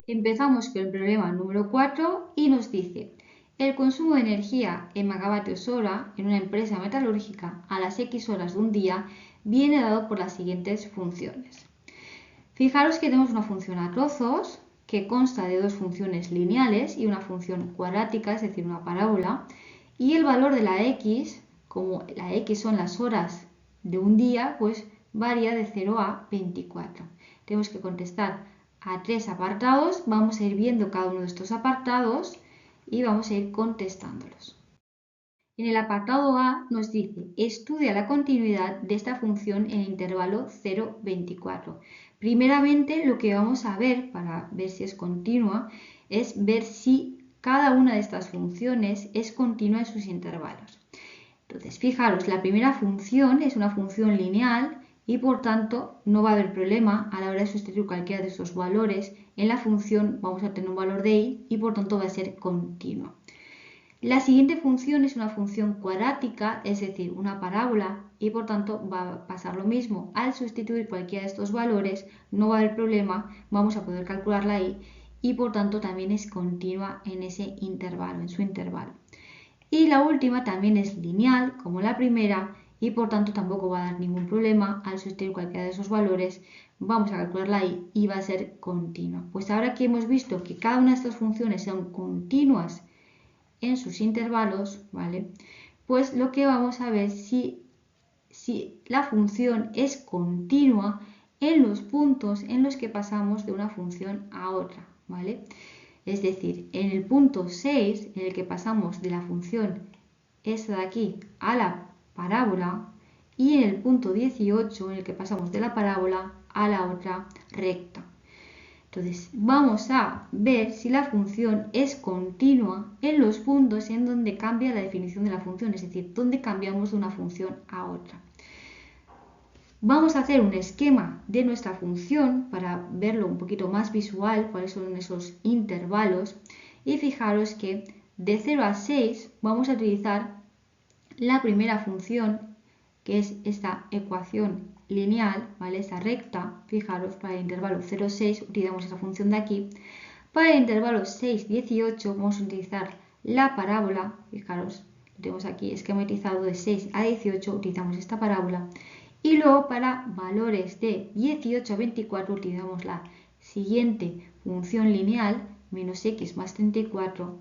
Empezamos con el problema número 4 y nos dice: el consumo de energía en megavatios hora en una empresa metalúrgica a las X horas de un día viene dado por las siguientes funciones. Fijaros que tenemos una función a trozos que consta de dos funciones lineales y una función cuadrática, es decir, una parábola, y el valor de la X, como la X son las horas de un día, pues varía de 0 a 24. Tenemos que contestar a 3 apartados, vamos a ir viendo cada uno de estos apartados y vamos a ir contestándolos. En el apartado A nos dice: estudia la continuidad de esta función en el intervalo 0,24. Primeramente, lo que vamos a ver para ver si es continua es ver si cada una de estas funciones es continua en sus intervalos. Entonces, fijaros, la primera función es una función lineal y por tanto no va a haber problema a la hora de sustituir cualquiera de esos valores. En la función vamos a tener un valor de y por tanto va a ser continua. La siguiente función es una función cuadrática, es decir, una parábola, y por tanto va a pasar lo mismo. Al sustituir cualquiera de estos valores no va a haber problema, vamos a poder calcularla ahí y por tanto también es continua en ese intervalo, en su intervalo. Y la última también es lineal, como la primera, y por tanto tampoco va a dar ningún problema. Al sustituir cualquiera de esos valores vamos a calcularla ahí y va a ser continua. Pues ahora que hemos visto que cada una de estas funciones son continuas en sus intervalos, ¿vale? Pues lo que vamos a ver si la función es continua en los puntos en los que pasamos de una función a otra, ¿vale? Es decir, en el punto 6, en el que pasamos de la función esta de aquí a la parábola, y en el punto 18, en el que pasamos de la parábola a la otra recta. Entonces, vamos a ver si la función es continua en los puntos en donde cambia la definición de la función, es decir, donde cambiamos de una función a otra. Vamos a hacer un esquema de nuestra función para verlo un poquito más visual, cuáles son esos intervalos. Y fijaros que de 0 a 6 vamos a utilizar la primera función, que es esta ecuación lineal, ¿vale? Esta recta. Fijaros, para el intervalo 0,6 utilizamos esta función de aquí. Para el intervalo 6,18 vamos a utilizar la parábola. Fijaros, lo tenemos aquí esquematizado de 6 a 18, utilizamos esta parábola. Y luego para valores de 18 a 24 utilizamos la siguiente función lineal, menos x más 34,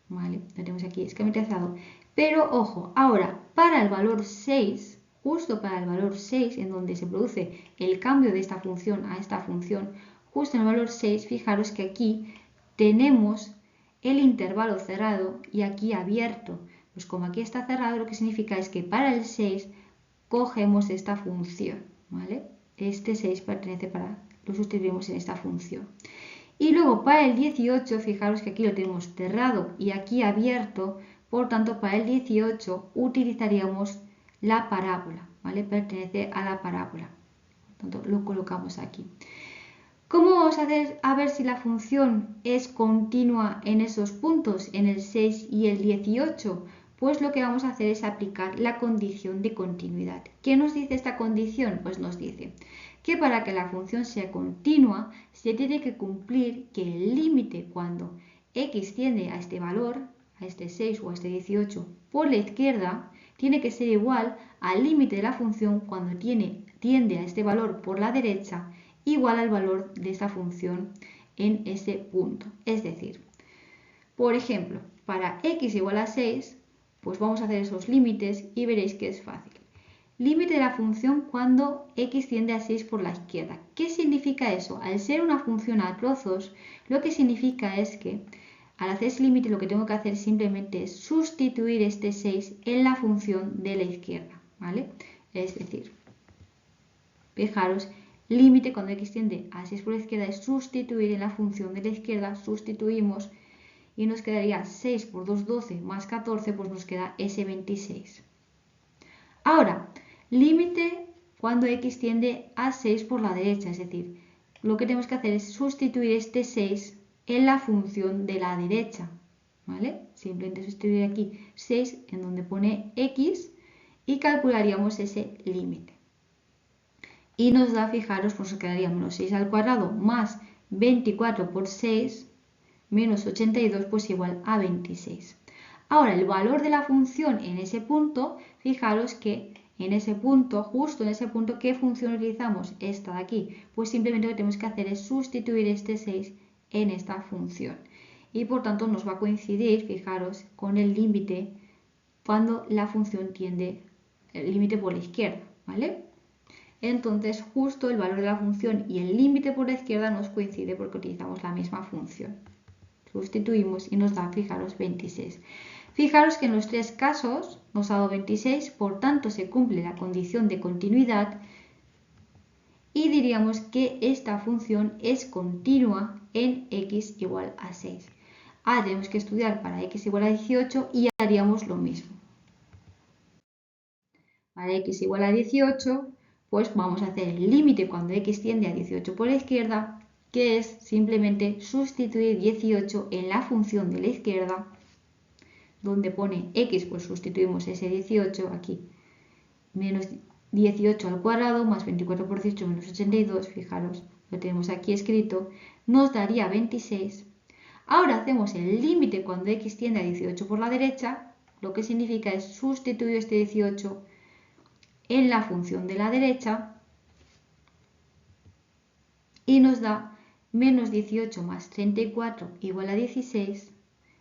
¿vale? Lo tenemos aquí esquematizado. Pero ojo, ahora para el valor 6, justo para el valor 6, en donde se produce el cambio de esta función a esta función, justo en el valor 6, fijaros que aquí tenemos el intervalo cerrado y aquí abierto. Pues como aquí está cerrado, lo que significa es que para el 6 cogemos esta función, ¿vale? Este 6 pertenece lo sustituimos en esta función. Y luego para el 18, fijaros que aquí lo tenemos cerrado y aquí abierto, por tanto para el 18 utilizaríamos la parábola, ¿vale? Pertenece a la parábola, por tanto lo colocamos aquí. ¿Cómo vamos a hacer a ver si la función es continua en esos puntos, en el 6 y el 18? Pues lo que vamos a hacer es aplicar la condición de continuidad. ¿Qué nos dice esta condición? Pues nos dice que para que la función sea continua se tiene que cumplir que el límite cuando x tiende a este valor, a este 6 o a este 18 por la izquierda, tiene que ser igual al límite de la función cuando tiende a este valor por la derecha, igual al valor de esta función en ese punto. Es decir, por ejemplo, para x igual a 6, pues vamos a hacer esos límites y veréis que es fácil. Límite de la función cuando x tiende a 6 por la izquierda. ¿Qué significa eso? Al ser una función a trozos, lo que significa es que al hacer ese límite lo que tengo que hacer simplemente es sustituir este 6 en la función de la izquierda, ¿vale? Es decir, fijaros, límite cuando x tiende a 6 por la izquierda es sustituir en la función de la izquierda, sustituimos y nos quedaría 6 por 2, 12 más 14, pues nos queda ese 26. Ahora, límite cuando x tiende a 6 por la derecha, es decir, lo que tenemos que hacer es sustituir este 6 en la función de la derecha, ¿vale? Simplemente sustituir aquí 6 en donde pone x y calcularíamos ese límite. Y nos da, fijaros, pues nos quedaría menos 6 al cuadrado más 24 por 6 menos 82 pues igual a 26. Ahora el valor de la función en ese punto, fijaros que en ese punto, justo en ese punto, ¿qué función utilizamos? Esta de aquí. Pues simplemente lo que tenemos que hacer es sustituir este 6 en esta función. Y por tanto nos va a coincidir, fijaros, con el límite cuando la función tiende el límite por la izquierda, ¿vale? Entonces justo el valor de la función y el límite por la izquierda nos coincide porque utilizamos la misma función. Sustituimos y nos da, fijaros, 26. Fijaros que en los tres casos nos ha dado 26, por tanto se cumple la condición de continuidad y diríamos que esta función es continua en x igual a 6. Ahora tenemos que estudiar para x igual a 18 y haríamos lo mismo. Para x igual a 18, pues vamos a hacer el límite cuando x tiende a 18 por la izquierda, que es simplemente sustituir 18 en la función de la izquierda, donde pone x, pues sustituimos ese 18 aquí, menos 18 al cuadrado más 24 por 18 menos 82, fijaros, lo tenemos aquí escrito, nos daría 26. Ahora hacemos el límite cuando x tiende a 18 por la derecha, lo que significa es sustituir este 18 en la función de la derecha y nos da menos 18 más 34 igual a 16.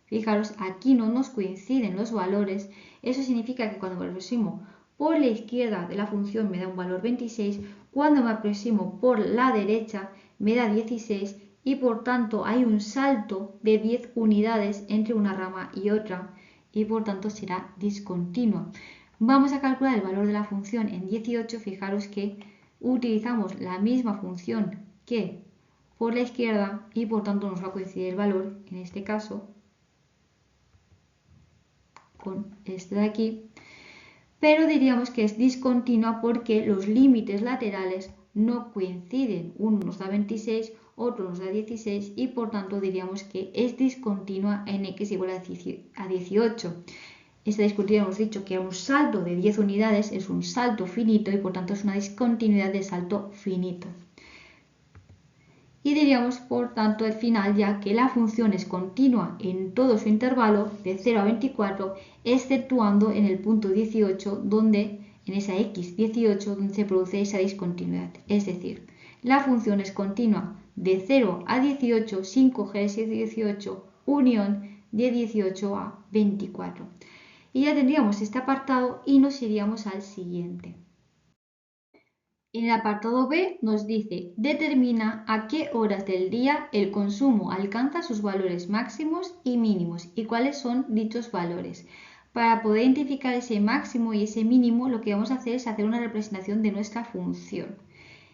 Fijaros, aquí no nos coinciden los valores. Eso significa que cuando me aproximo por la izquierda de la función me da un valor 26, cuando me aproximo por la derecha me da 16 y por tanto hay un salto de 10 unidades entre una rama y otra y por tanto será discontinua. Vamos a calcular el valor de la función en 18. Fijaros que utilizamos la misma función que por la izquierda y por tanto nos va a coincidir el valor, en este caso, con este de aquí, pero diríamos que es discontinua porque los límites laterales no coinciden. Uno nos da 26, otro nos da 16 y por tanto diríamos que es discontinua en x igual a 18. Esta discontinuidad hemos dicho que un salto de 10 unidades es un salto finito y por tanto es una discontinuidad de salto finito. Y diríamos por tanto al final ya que la función es continua en todo su intervalo de 0 a 24, exceptuando en el punto 18 donde en esa x18 donde se produce esa discontinuidad. Es decir, la función es continua de 0 a 18 sin coger ese 18 unión de 18 a 24. Y ya tendríamos este apartado y nos iríamos al siguiente. En el apartado B nos dice, determina a qué horas del día el consumo alcanza sus valores máximos y mínimos y cuáles son dichos valores. Para poder identificar ese máximo y ese mínimo, lo que vamos a hacer es hacer una representación de nuestra función.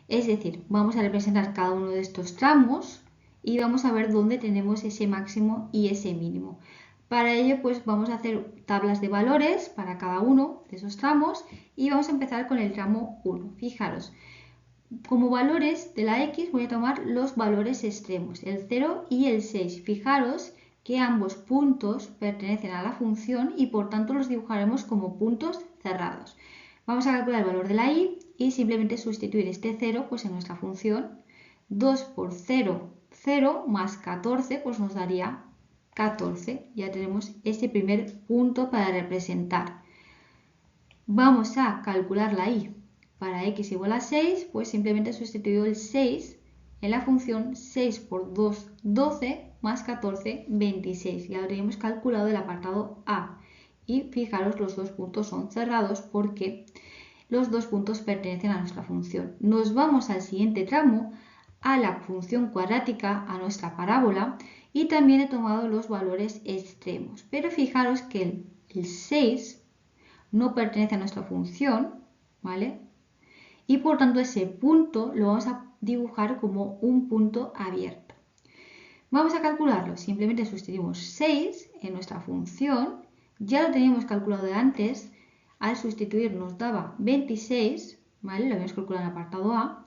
Es decir, vamos a representar cada uno de estos tramos y vamos a ver dónde tenemos ese máximo y ese mínimo. Para ello, pues vamos a hacer tablas de valores para cada uno de esos tramos y vamos a empezar con el tramo 1. Fijaros, como valores de la x voy a tomar los valores extremos, el 0 y el 6. Fijaros que ambos puntos pertenecen a la función y por tanto los dibujaremos como puntos cerrados. Vamos a calcular el valor de la y simplemente sustituir este 0 pues en nuestra función. 2 por 0, 0 más 14 pues nos daría 14. Ya tenemos este primer punto para representar. Vamos a calcular la y. Para x igual a 6, pues simplemente sustituyo el 6 en la función 6 por 2, 12 más 14, 26. Ya lo teníamos calculado el apartado A. Y fijaros, los dos puntos son cerrados porque los dos puntos pertenecen a nuestra función. Nos vamos al siguiente tramo, a la función cuadrática, a nuestra parábola, y también he tomado los valores extremos. Pero fijaros que el 6 no pertenece a nuestra función, ¿vale? Y por tanto ese punto lo vamos a dibujar como un punto abierto. Vamos a calcularlo, simplemente sustituimos 6 en nuestra función, ya lo teníamos calculado de antes, al sustituir nos daba 26, ¿vale? Lo habíamos calculado en el apartado A,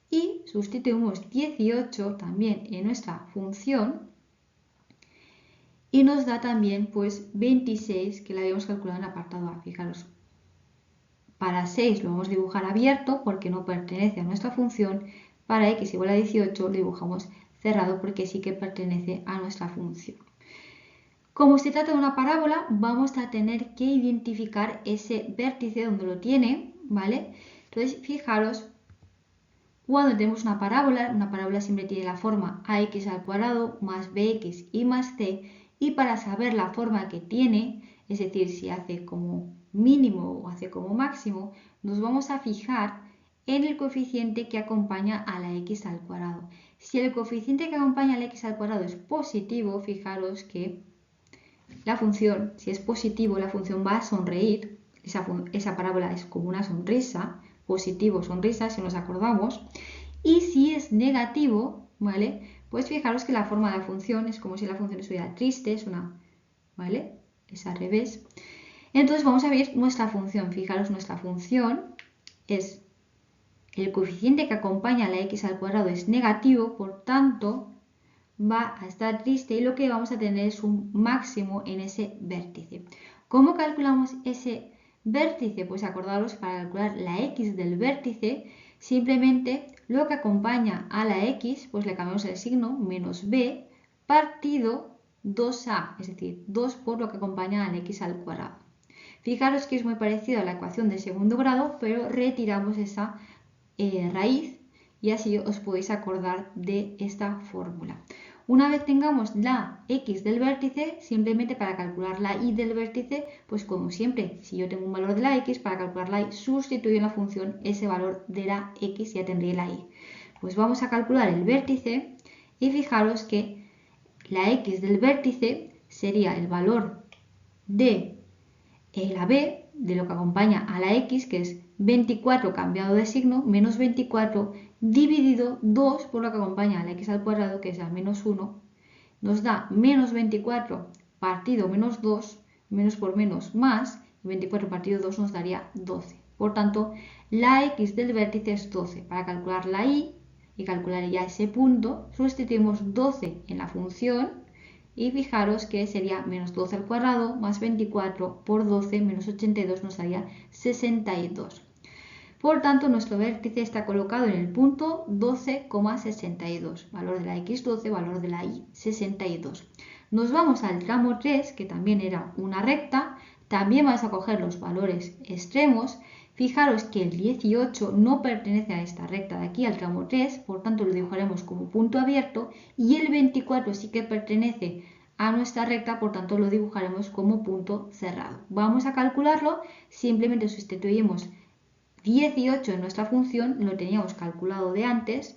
y sustituimos 18 también en nuestra función, y nos da también pues 26 que la habíamos calculado en el apartado A. Fijaros, para 6 lo vamos a dibujar abierto porque no pertenece a nuestra función. Para x igual a 18 lo dibujamos cerrado porque sí que pertenece a nuestra función. Como se trata de una parábola, vamos a tener que identificar ese vértice donde lo tiene, ¿vale? Entonces, fijaros, cuando tenemos una parábola siempre tiene la forma ax al cuadrado más bx y más c, y para saber la forma que tiene, es decir, si hace como mínimo o hace como máximo, nos vamos a fijar en el coeficiente que acompaña a la x al cuadrado. Si el coeficiente que acompaña a la x al cuadrado es positivo, fijaros que la función, si es positivo, la función va a sonreír. Esa parábola es como una sonrisa, positivo, sonrisa, si nos acordamos. Y si es negativo, ¿vale? Pues fijaros que la forma de la función es como si la función estuviera triste, es una, ¿vale? Es al revés. Entonces vamos a ver nuestra función. Fijaros, nuestra función es el coeficiente que acompaña a la x al cuadrado es negativo, por tanto va a estar triste y lo que vamos a tener es un máximo en ese vértice. ¿Cómo calculamos ese vértice? Pues acordaros, para calcular la x del vértice, simplemente lo que acompaña a la x, pues le cambiamos el signo, menos b, partido 2a, es decir, 2 por lo que acompaña a la x al cuadrado. Fijaros que es muy parecido a la ecuación de segundo grado, pero retiramos esa raíz y así os podéis acordar de esta fórmula. Una vez tengamos la x del vértice, simplemente para calcular la y del vértice, pues como siempre, si yo tengo un valor de la x, para calcular la y sustituyo en la función ese valor de la x y ya tendré la y. Pues vamos a calcular el vértice y fijaros que la x del vértice sería el valor de la b, de lo que acompaña a la x, que es 24 cambiado de signo, menos 24, dividido 2 por lo que acompaña a la x al cuadrado, que es a menos 1, nos da menos 24 partido menos 2, menos por menos más, y 24 partido 2 nos daría 12. Por tanto, la x del vértice es 12. Para calcular la y calcular ya ese punto, sustituimos 12 en la función, y fijaros que sería menos 12 al cuadrado más 24 por 12 menos 82 nos daría 62. Por tanto, nuestro vértice está colocado en el punto 12,62. Valor de la x 12, valor de la y 62. Nos vamos al tramo 3, que también era una recta. También vamos a coger los valores extremos. Fijaros que el 18 no pertenece a esta recta de aquí, al tramo 3, por tanto lo dibujaremos como punto abierto, y el 24 sí que pertenece a nuestra recta, por tanto lo dibujaremos como punto cerrado. Vamos a calcularlo, simplemente sustituimos 18 en nuestra función, lo teníamos calculado de antes,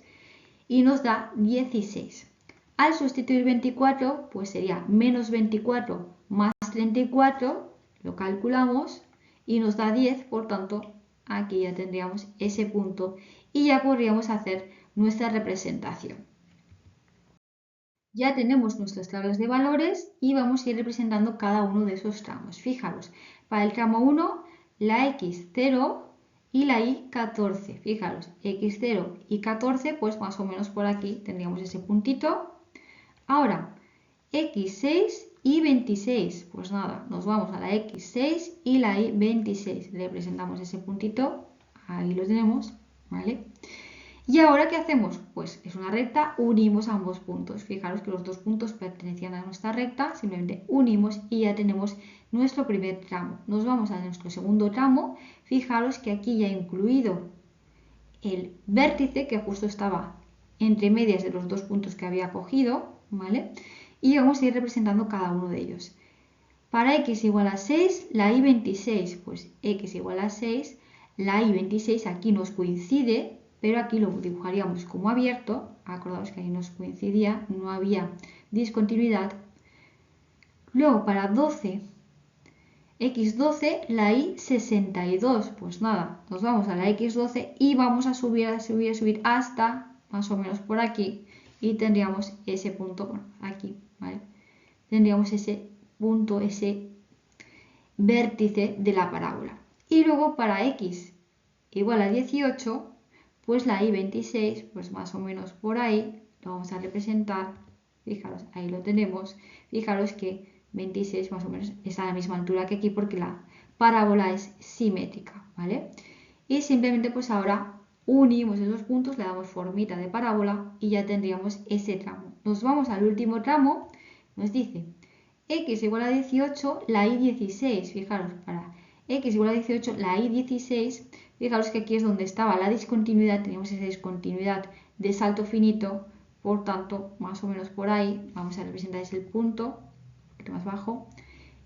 y nos da 16. Al sustituir 24, pues sería menos 24 más 34, lo calculamos y nos da 10, por tanto, aquí ya tendríamos ese punto y ya podríamos hacer nuestra representación. Ya tenemos nuestras tablas de valores y vamos a ir representando cada uno de esos tramos. Fijaros, para el tramo 1, la x0 y la y 14. Fijaros, x0 y 14, pues más o menos por aquí tendríamos ese puntito. Ahora, x6 y 26, pues nada, nos vamos a la x6 y la y 26, representamos ese puntito, ahí lo tenemos, ¿vale? Y ahora, ¿qué hacemos? Pues es una recta, unimos ambos puntos. Fijaros que los dos puntos pertenecían a nuestra recta, simplemente unimos y ya tenemos nuestro primer tramo. Nos vamos a nuestro segundo tramo. Fijaros que aquí ya he incluido el vértice que justo estaba entre medias de los dos puntos que había cogido, ¿vale? Y vamos a ir representando cada uno de ellos. Para x igual a 6, la y 26, pues x igual a 6, la y 26 aquí nos coincide, pero aquí lo dibujaríamos como abierto. Acordaos que ahí nos coincidía, no había discontinuidad. Luego para 12, x12, la y 62, pues nada, nos vamos a la x12 y vamos a subir hasta más o menos por aquí y tendríamos ese punto, bueno, aquí, ¿vale? Tendríamos ese punto, ese vértice de la parábola. Y luego para x igual a 18, pues la y 26, pues más o menos por ahí, lo vamos a representar. Fijaros, ahí lo tenemos. Fijaros que 26 más o menos es a la misma altura que aquí porque la parábola es simétrica, ¿vale? Y simplemente pues ahora unimos esos puntos, le damos formita de parábola y ya tendríamos ese tramo. Nos vamos al último tramo, nos dice x igual a 18, la y 16, fijaros, para x igual a 18, la y 16, fijaros que aquí es donde estaba la discontinuidad, teníamos esa discontinuidad de salto finito, por tanto, más o menos por ahí, vamos a representar ese punto, un poquito más bajo,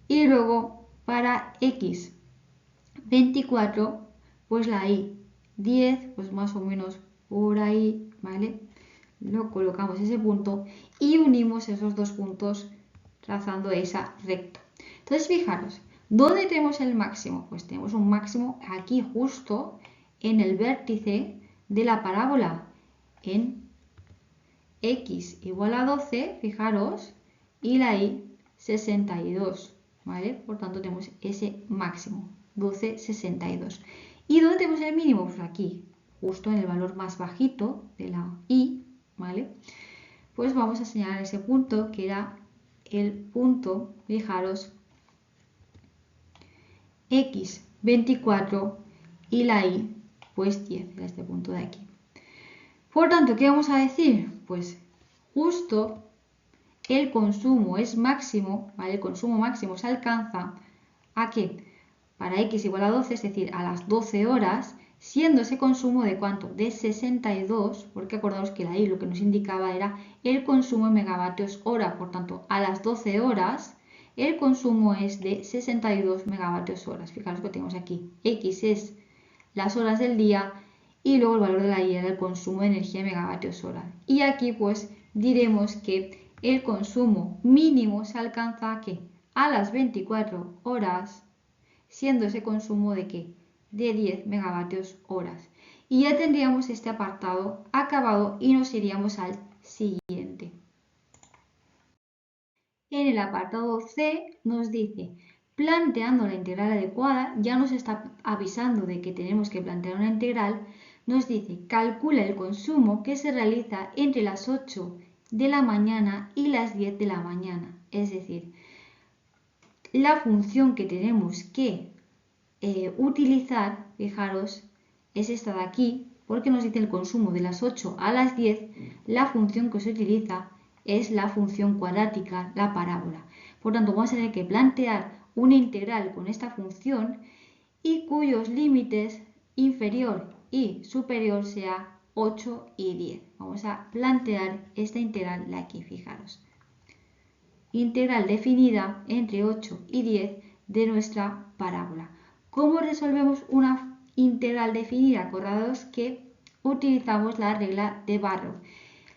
y luego para x 24, pues la y 10, pues más o menos por ahí, ¿vale? Lo colocamos ese punto y unimos esos dos puntos trazando esa recta. Entonces, fijaros, ¿dónde tenemos el máximo? Pues tenemos un máximo aquí justo en el vértice de la parábola, en x igual a 12, fijaros, y la y 62, ¿vale? Por tanto, tenemos ese máximo, 12, 62. ¿Y dónde tenemos el mínimo? Pues aquí, justo en el valor más bajito de la y, ¿vale? Pues vamos a señalar ese punto que era el punto, fijaros, x 24 y la y, pues 10, era este punto de aquí. Por tanto, ¿qué vamos a decir? Pues justo el consumo es máximo, ¿vale? El consumo máximo se alcanza ¿a qué? Para x igual a 12, es decir, a las 12 horas, siendo ese consumo de ¿cuánto? De 62, porque acordaos que la y lo que nos indicaba era el consumo en megavatios hora, por tanto, a las 12 horas el consumo es de 62 megavatios horas. Fijaros que tenemos aquí, x es las horas del día y luego el valor de la y era el consumo de energía en megavatios hora. Y aquí pues diremos que el consumo mínimo se alcanza ¿a qué? A las 24 horas, siendo ese consumo de ¿qué? De 10 megavatios horas. Y ya tendríamos este apartado acabado y nos iríamos al siguiente. En el apartado C nos dice, planteando la integral adecuada, ya nos está avisando de que tenemos que plantear una integral, nos dice, calcula el consumo que se realiza entre las 8 de la mañana y las 10 de la mañana. Es decir, la función que tenemos que utilizar, fijaros, es esta de aquí, porque nos dice el consumo de las 8 a las 10, la función que se utiliza es la función cuadrática, la parábola. Por tanto, vamos a tener que plantear una integral con esta función y cuyos límites inferior y superior sea 8 y 10. Vamos a plantear esta integral de aquí, fijaros. Integral definida entre 8 y 10 de nuestra parábola. ¿Cómo resolvemos una integral definida? Acordaos que utilizamos la regla de Barrow.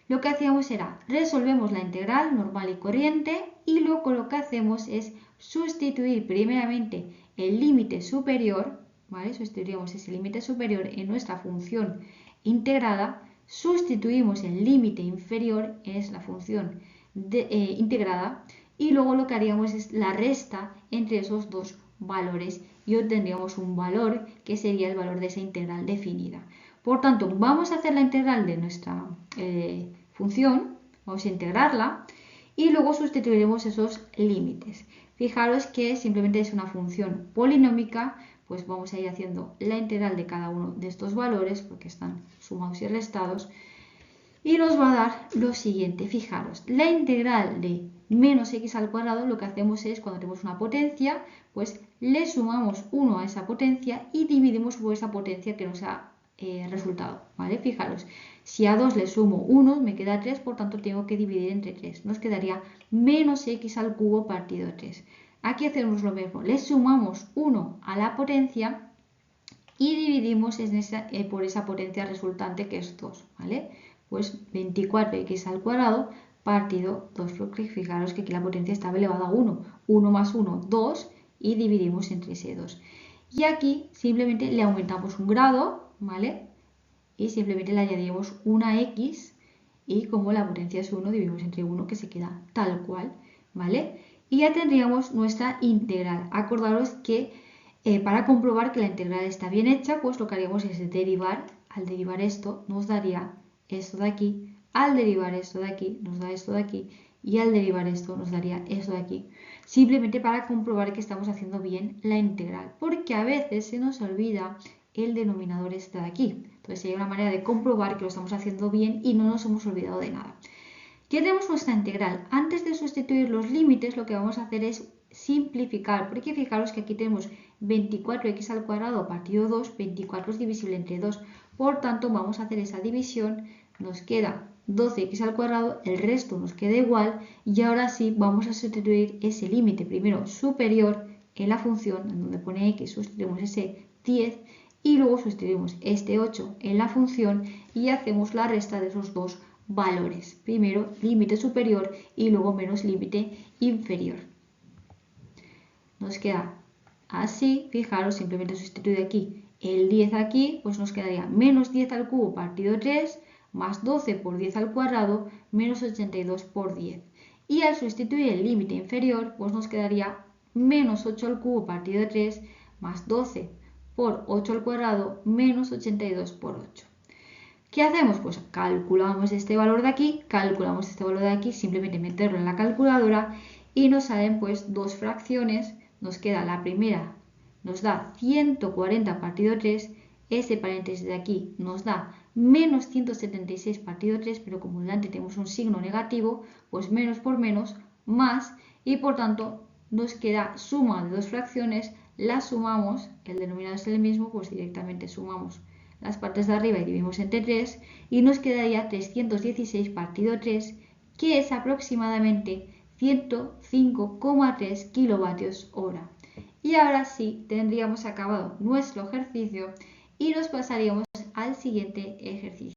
Lo que hacíamos era, resolvemos la integral normal y corriente y luego lo que hacemos es sustituir primeramente el límite superior, ¿vale? Sustituimos ese límite superior en nuestra función integrada, sustituimos el límite inferior en la función integrada y luego lo que haríamos es la resta entre esos dos valores y obtendríamos un valor que sería el valor de esa integral definida. Por tanto, vamos a hacer la integral de nuestra función, vamos a integrarla y luego sustituiremos esos límites. Fijaros que simplemente es una función polinómica, pues vamos a ir haciendo la integral de cada uno de estos valores porque están sumados y restados y nos va a dar lo siguiente. Fijaros, la integral de menos x al cuadrado lo que hacemos es cuando tenemos una potencia, pues le sumamos 1 a esa potencia y dividimos por esa potencia que nos ha resultado, ¿vale? Fijaros, si a 2 le sumo 1 me queda 3, por tanto tengo que dividir entre 3. Nos quedaría menos x al cubo partido 3. Aquí hacemos lo mismo, le sumamos 1 a la potencia y dividimos por esa potencia resultante que es 2, ¿vale? Pues 24x al cuadrado partido 2, porque fijaros que aquí la potencia estaba elevada a 1. 1 más 1, 2 y dividimos entre ese 2. Y aquí simplemente le aumentamos un grado, ¿vale? Y simplemente le añadimos una x y como la potencia es 1, dividimos entre 1 que se queda tal cual, ¿vale? Y ya tendríamos nuestra integral. Acordaros que para comprobar que la integral está bien hecha, pues lo que haríamos es derivar. Al derivar esto nos daría esto de aquí, al derivar esto de aquí nos da esto de aquí y al derivar esto nos daría esto de aquí. Simplemente para comprobar que estamos haciendo bien la integral, porque a veces se nos olvida el denominador este de aquí. Entonces sería una manera de comprobar que lo estamos haciendo bien y no nos hemos olvidado de nada. Ya tenemos nuestra integral. Antes de sustituir los límites, lo que vamos a hacer es simplificar, porque fijaros que aquí tenemos 24x al cuadrado partido 2, 24 es divisible entre 2, por tanto vamos a hacer esa división, nos queda 12x al cuadrado, el resto nos queda igual y ahora sí vamos a sustituir ese límite primero superior en la función, en donde pone x, sustituimos ese 10 y luego sustituimos este 8 en la función y hacemos la resta de esos dos valores. Primero límite superior y luego menos límite inferior. Nos queda así, fijaros, simplemente sustituyo aquí el 10 aquí, pues nos quedaría menos 10 al cubo partido 3 más 12 por 10 al cuadrado menos 82 por 10. Y al sustituir el límite inferior, pues nos quedaría menos 8 al cubo partido 3 más 12 por 8 al cuadrado menos 82 por 8. ¿Qué hacemos? Pues calculamos este valor de aquí, calculamos este valor de aquí, simplemente meterlo en la calculadora y nos salen pues dos fracciones. Nos queda la primera, nos da 140 partido 3, ese paréntesis de aquí nos da menos 176 partido 3, pero como delante tenemos un signo negativo, pues menos por menos, más, y por tanto nos queda suma de dos fracciones, las sumamos, el denominador es el mismo, pues directamente sumamos las partes de arriba y dividimos entre 3 y nos quedaría 316 partido 3, que es aproximadamente 105,3 kilovatios hora. Y ahora sí tendríamos acabado nuestro ejercicio y nos pasaríamos al siguiente ejercicio.